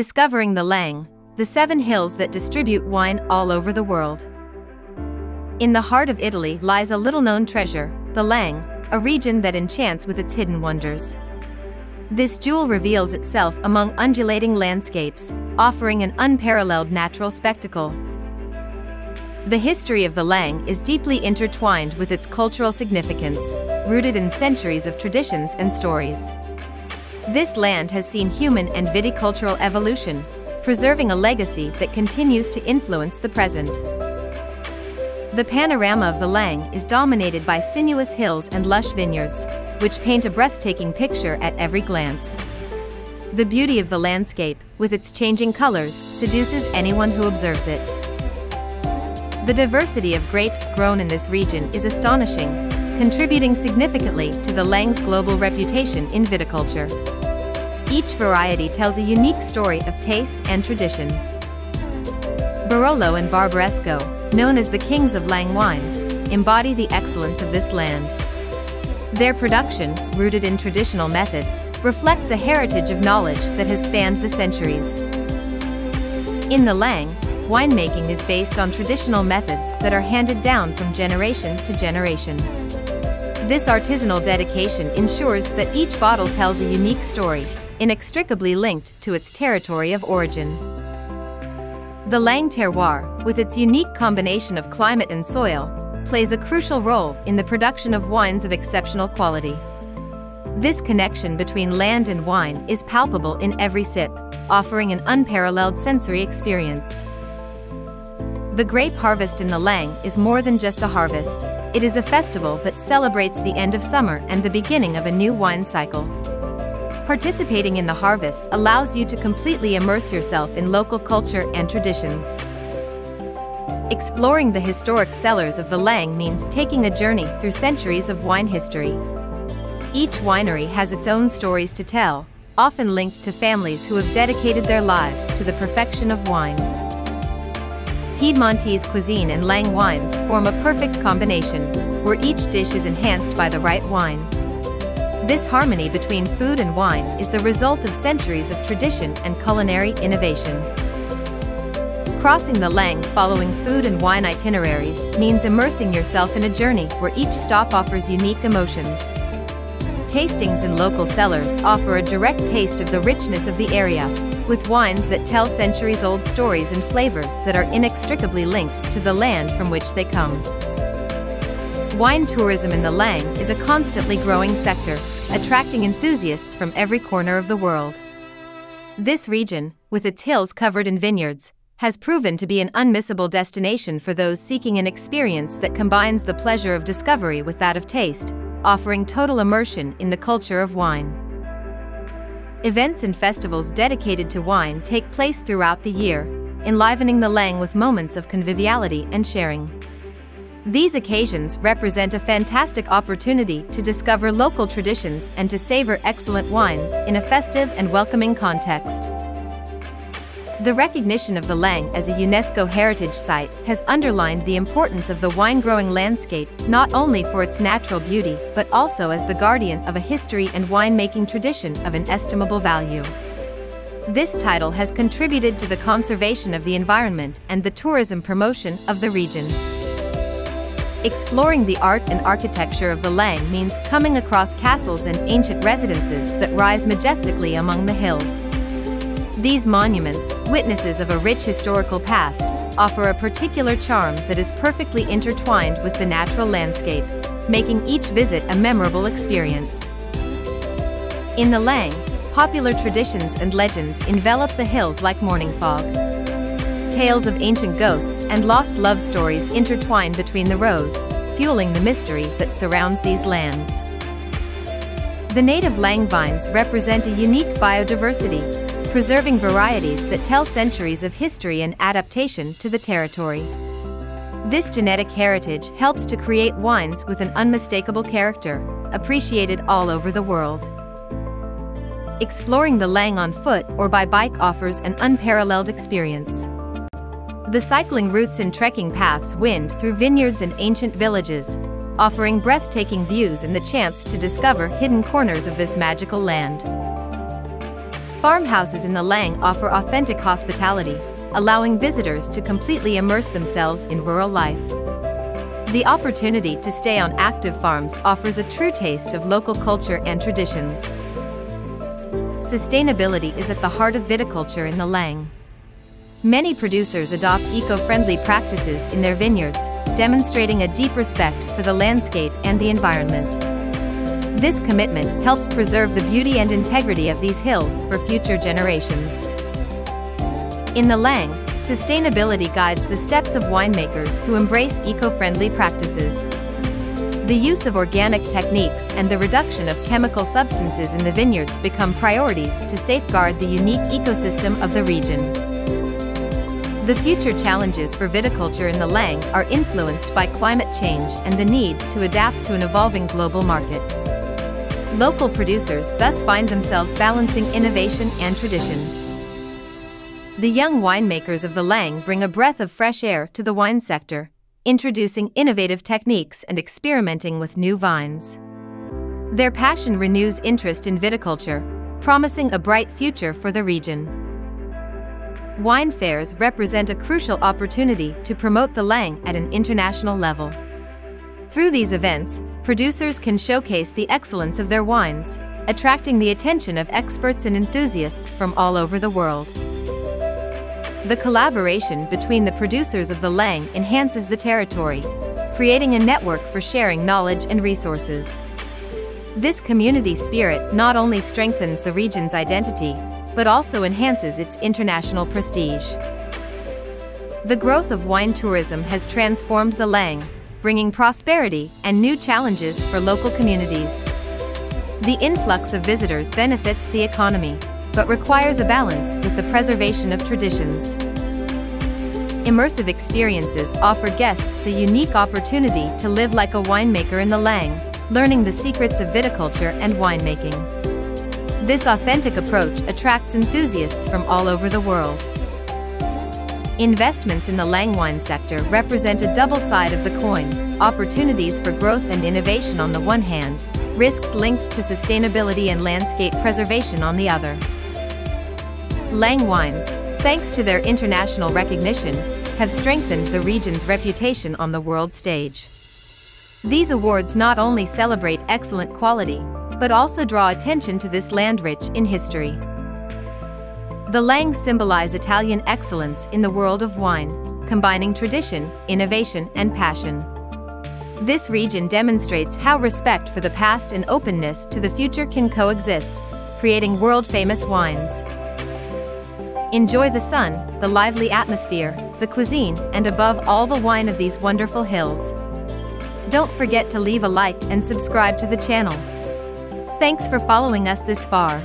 Discovering the Langhe, the 7 hills that distribute wine all over the world. In the heart of Italy lies a little-known treasure, the Langhe, a region that enchants with its hidden wonders. This jewel reveals itself among undulating landscapes, offering an unparalleled natural spectacle. The history of the Langhe is deeply intertwined with its cultural significance, rooted in centuries of traditions and stories. This land has seen human and viticultural evolution, preserving a legacy that continues to influence the present. The panorama of the Langhe is dominated by sinuous hills and lush vineyards, which paint a breathtaking picture at every glance. The beauty of the landscape, with its changing colors, seduces anyone who observes it. The diversity of grapes grown in this region is astonishing, contributing significantly to the Langhe's global reputation in viticulture. Each variety tells a unique story of taste and tradition. Barolo and Barbaresco, known as the kings of Langhe wines, embody the excellence of this land. Their production, rooted in traditional methods, reflects a heritage of knowledge that has spanned the centuries. In the Langhe, winemaking is based on traditional methods that are handed down from generation to generation. This artisanal dedication ensures that each bottle tells a unique story, inextricably linked to its territory of origin. The Langhe terroir, with its unique combination of climate and soil, plays a crucial role in the production of wines of exceptional quality. This connection between land and wine is palpable in every sip, offering an unparalleled sensory experience. The grape harvest in the Langhe is more than just a harvest. It is a festival that celebrates the end of summer and the beginning of a new wine cycle. Participating in the harvest allows you to completely immerse yourself in local culture and traditions. Exploring the historic cellars of the Langhe means taking a journey through centuries of wine history. Each winery has its own stories to tell, often linked to families who have dedicated their lives to the perfection of wine. Piedmontese cuisine and Langhe wines form a perfect combination, where each dish is enhanced by the right wine. This harmony between food and wine is the result of centuries of tradition and culinary innovation. Crossing the Langhe following food and wine itineraries means immersing yourself in a journey where each stop offers unique emotions. Tastings in local cellars offer a direct taste of the richness of the area, with wines that tell centuries-old stories and flavors that are inextricably linked to the land from which they come. Wine tourism in the Langhe is a constantly growing sector, attracting enthusiasts from every corner of the world. This region, with its hills covered in vineyards, has proven to be an unmissable destination for those seeking an experience that combines the pleasure of discovery with that of taste, offering total immersion in the culture of wine. Events and festivals dedicated to wine take place throughout the year, enlivening the Langhe with moments of conviviality and sharing. These occasions represent a fantastic opportunity to discover local traditions and to savor excellent wines in a festive and welcoming context. The recognition of the Langhe as a UNESCO Heritage Site has underlined the importance of the wine-growing landscape not only for its natural beauty but also as the guardian of a history and winemaking tradition of inestimable value. This title has contributed to the conservation of the environment and the tourism promotion of the region. Exploring the art and architecture of the Langhe means coming across castles and ancient residences that rise majestically among the hills. These monuments, witnesses of a rich historical past, offer a particular charm that is perfectly intertwined with the natural landscape, making each visit a memorable experience. In the Langhe, popular traditions and legends envelop the hills like morning fog. Tales of ancient ghosts and lost love stories intertwine between the rows, fueling the mystery that surrounds these lands. The native Langhe vines represent a unique biodiversity, preserving varieties that tell centuries of history and adaptation to the territory. This genetic heritage helps to create wines with an unmistakable character, appreciated all over the world. Exploring the Langhe on foot or by bike offers an unparalleled experience. The cycling routes and trekking paths wind through vineyards and ancient villages, offering breathtaking views and the chance to discover hidden corners of this magical land. Farmhouses in the Langhe offer authentic hospitality, allowing visitors to completely immerse themselves in rural life. The opportunity to stay on active farms offers a true taste of local culture and traditions. Sustainability is at the heart of viticulture in the Langhe. Many producers adopt eco-friendly practices in their vineyards, demonstrating a deep respect for the landscape and the environment. This commitment helps preserve the beauty and integrity of these hills for future generations. In the Langhe, sustainability guides the steps of winemakers who embrace eco-friendly practices. The use of organic techniques and the reduction of chemical substances in the vineyards become priorities to safeguard the unique ecosystem of the region. The future challenges for viticulture in the Langhe are influenced by climate change and the need to adapt to an evolving global market. Local producers thus find themselves balancing innovation and tradition. The young winemakers of the Langhe bring a breath of fresh air to the wine sector, introducing innovative techniques and experimenting with new vines. Their passion renews interest in viticulture, promising a bright future for the region. Wine fairs represent a crucial opportunity to promote the Langhe at an international level. Through these events, producers can showcase the excellence of their wines, attracting the attention of experts and enthusiasts from all over the world. The collaboration between the producers of the Langhe enhances the territory, creating a network for sharing knowledge and resources. This community spirit not only strengthens the region's identity, but also enhances its international prestige. The growth of wine tourism has transformed the Langhe, bringing prosperity and new challenges for local communities. The influx of visitors benefits the economy, but requires a balance with the preservation of traditions. Immersive experiences offer guests the unique opportunity to live like a winemaker in the Langhe, learning the secrets of viticulture and winemaking. This authentic approach attracts enthusiasts from all over the world. Investments in the Langhe wine sector represent a double side of the coin: opportunities for growth and innovation on the one hand, risks linked to sustainability and landscape preservation on the other. Langhe wines, thanks to their international recognition, have strengthened the region's reputation on the world stage. These awards not only celebrate excellent quality, but also draw attention to this land rich in history. The Langhe symbolize Italian excellence in the world of wine, combining tradition, innovation, and passion. This region demonstrates how respect for the past and openness to the future can coexist, creating world-famous wines. Enjoy the sun, the lively atmosphere, the cuisine, and above all the wine of these wonderful hills. Don't forget to leave a like and subscribe to the channel. Thanks for following us this far.